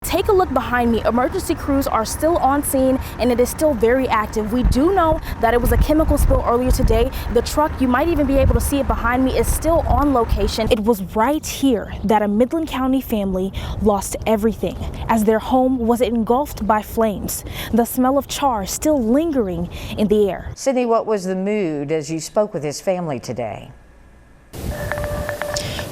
take a look behind me. Emergency crews are still on scene and it is still very active. We do know that it was a chemical spill earlier today. The truck, you might even be able to see it behind me, is still on location. It was right here that a Midland County family lost everything as their home was engulfed by flames. The smell of char still lingering in the air. Sydnee, what was the mood as you spoke with his family today?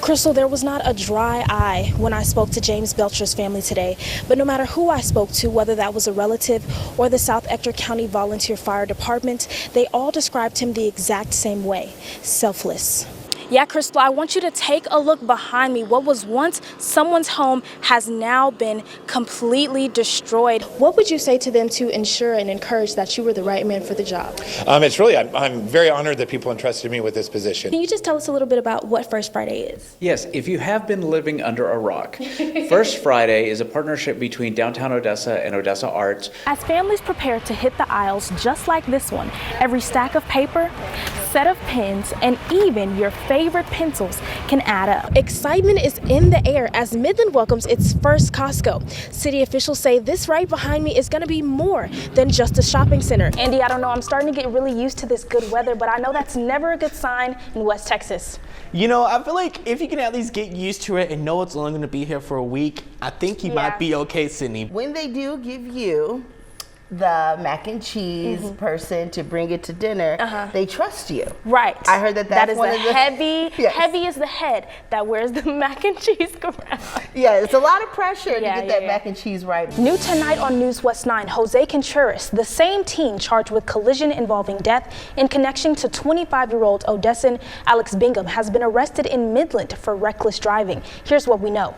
Crystal, there was not a dry eye when I spoke to James Belcher's family today, but no matter who I spoke to, whether that was a relative or the South Ector County Volunteer Fire Department, they all described him the exact same way: selfless. Yeah, Crystal, I want you to take a look behind me. What was once someone's home has now been completely destroyed. What would you say to them to ensure and encourage that you were the right man for the job? It's really, I'm very honored that people entrusted me with this position. Can you just tell us a little bit about what First Friday is? Yes, if you have been living under a rock, First Friday is a partnership between Downtown Odessa and Odessa Arts. As families prepare to hit the aisles just like this one, every stack of paper, set of pens, and even your favorite pencils can add up. Excitement is in the air as Midland welcomes its first Costco. City officials say this right behind me is going to be more than just a shopping center. Andy, I don't know, I'm starting to get really used to this good weather, but I know that's never a good sign in West Texas. You know, I feel like if you can at least get used to it and know it's only going to be here for a week, I think you might be okay, Sydnee. When they do give you the mac and cheese person to bring it to dinner, they trust you. Right. I heard that is one of the heavy is the head that wears the mac and cheese crown. Yeah, it's a lot of pressure to get that mac and cheese right. New tonight on News West 9, Jose Contreras, the same teen charged with collision involving death in connection to 25-year-old Odessan Alex Bingham, has been arrested in Midland for reckless driving. Here's what we know.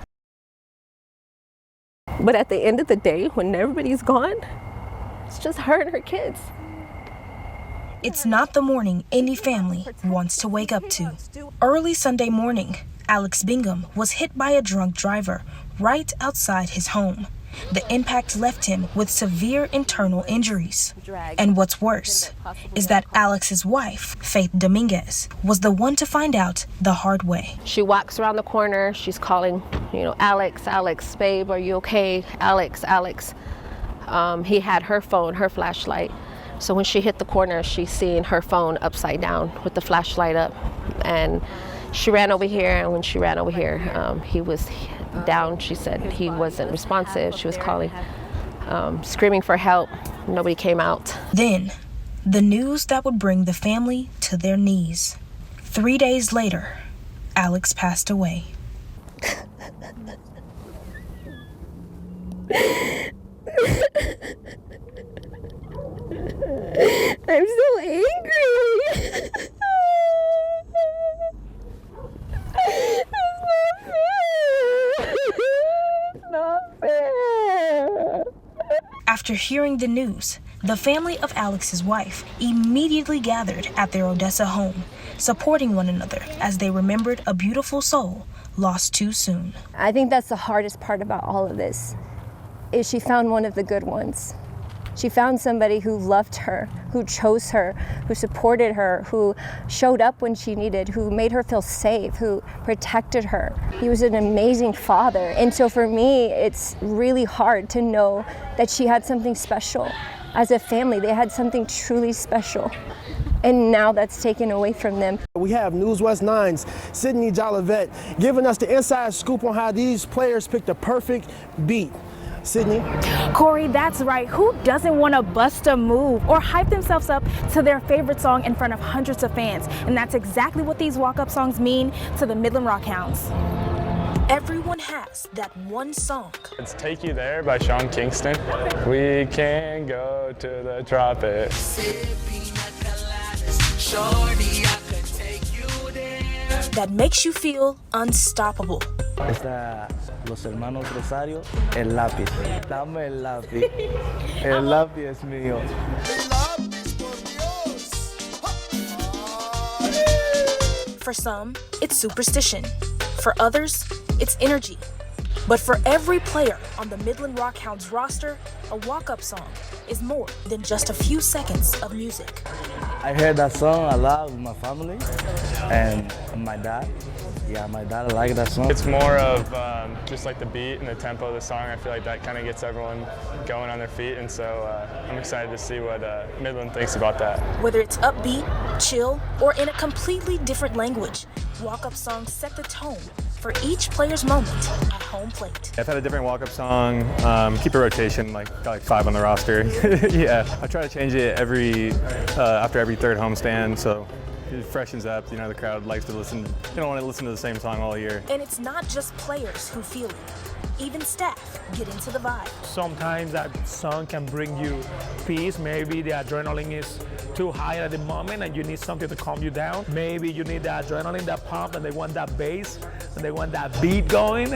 But at the end of the day, when everybody's gone, it's just her and her kids. It's not the morning any family wants to wake up to. Early Sunday morning, Alex Bingham was hit by a drunk driver right outside his home. The impact left him with severe internal injuries. And what's worse is that Alex's wife, Faith Dominguez, was the one to find out the hard way. She walks around the corner, she's calling, Alex, Alex, babe, are you okay? Alex, Alex. He had her phone, her flashlight. So when she hit the corner, she's seeing her phone upside down with the flashlight up. And she ran over here, and when she ran over here, he was down. She said he wasn't responsive. She was calling, screaming for help. Nobody came out. Then, the news that would bring the family to their knees. 3 days later, Alex passed away. I'm so angry. It's not fair. After hearing the news, the family of Alex's wife immediately gathered at their Odessa home, supporting one another as they remembered a beautiful soul lost too soon. I think that's the hardest part about all of this, is she found one of the good ones. She found somebody who loved her, who chose her, who supported her, who showed up when she needed, who made her feel safe, who protected her. He was an amazing father. And so for me, it's really hard to know that she had something special. As a family, they had something truly special. And now that's taken away from them. We have News West 9's Sydnee Jolivette giving us the inside scoop on how these players picked the perfect beat. Sydnee? Corey, that's right. Who doesn't want to bust a move or hype themselves up to their favorite song in front of hundreds of fans? And that's exactly what these walk-up songs mean to the Midland Rockhounds. Everyone has that one song. It's Take You There by Sean Kingston. We can go to the tropics. That makes you feel unstoppable. Los hermanos Rosario, el lápiz. Dame el lápiz. El lápiz es mío. For some, it's superstition. For others, it's energy. But for every player on the Midland Rockhounds roster, a walk-up song is more than just a few seconds of music. I heard that song a lot with my family and my dad. Yeah, my dad liked that song. It's more of just like the beat and the tempo of the song. I feel like that kind of gets everyone going on their feet, and so I'm excited to see what Midland thinks about that. Whether it's upbeat, chill, or in a completely different language, walk-up songs set the tone for each player's moment at home plate. I've had a different walk-up song, keep a rotation, got like 5 on the roster. Yeah, I try to change it after every third homestand, so it freshens up. The crowd likes to listen. They don't want to listen to the same song all year. And it's not just players who feel it. Even staff get into the vibe. Sometimes that song can bring you peace. Maybe the adrenaline is too high at the moment and you need something to calm you down. Maybe you need the adrenaline, that pump, and they want that bass, and they want that beat going.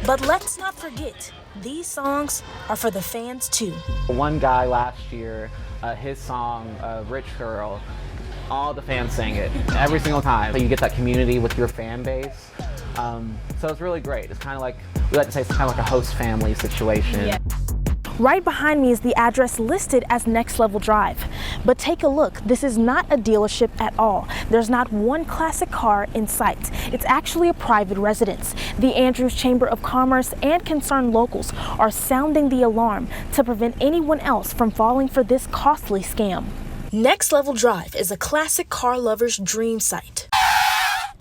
But let's not forget, these songs are for the fans too. One guy last year, his song, Rich Girl, all the fans sang it every single time. So you get that community with your fan base. So it's really great. It's kind of like, we like to say it's kind of like a host family situation. Yeah. Right behind me is the address listed as Next Level Drive. But take a look, this is not a dealership at all. There's not one classic car in sight. It's actually a private residence. The Andrews Chamber of Commerce and concerned locals are sounding the alarm to prevent anyone else from falling for this costly scam. Next Level Drive is a classic car lover's dream site.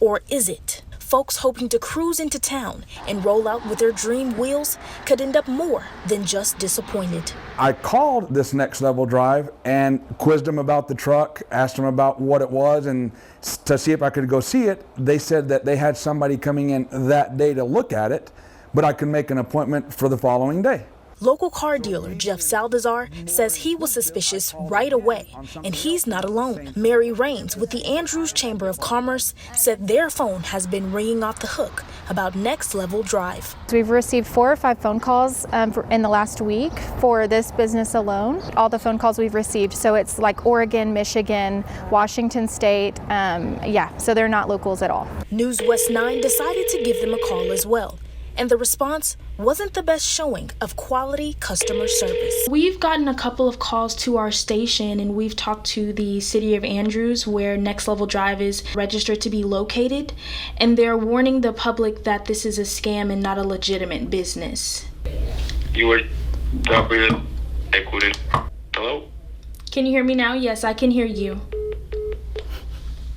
Or is it? Folks hoping to cruise into town and roll out with their dream wheels could end up more than just disappointed. I called this Next Level Drive and quizzed them about the truck, asked them about what it was, and to see if I could go see it. They said that they had somebody coming in that day to look at it, but I could make an appointment for the following day. Local car dealer Jeff Salazar says he was suspicious right away, and he's not alone. Mary Raines with the Andrews Chamber of Commerce said their phone has been ringing off the hook about Next Level Drive. We've received 4 or 5 phone calls in the last week for this business alone. All the phone calls we've received, so it's like Oregon, Michigan, Washington State, so they're not locals at all. News West 9 decided to give them a call as well. And the response wasn't the best showing of quality customer service. We've gotten a couple of calls to our station, and we've talked to the city of Andrews, where Next Level Drive is registered to be located, and they're warning the public that this is a scam and not a legitimate business. You were operated. I couldn't. Hello? Can you hear me now? Yes, I can hear you.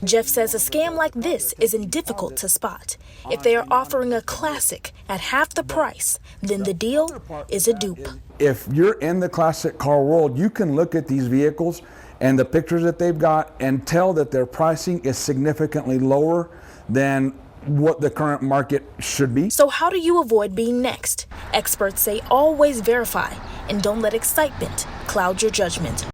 Jeff says a scam like this isn't difficult to spot. If they are offering a classic at half the price, then the deal is a dupe. If you're in the classic car world, you can look at these vehicles and the pictures that they've got and tell that their pricing is significantly lower than what the current market should be. So how do you avoid being next? Experts say always verify and don't let excitement cloud your judgment.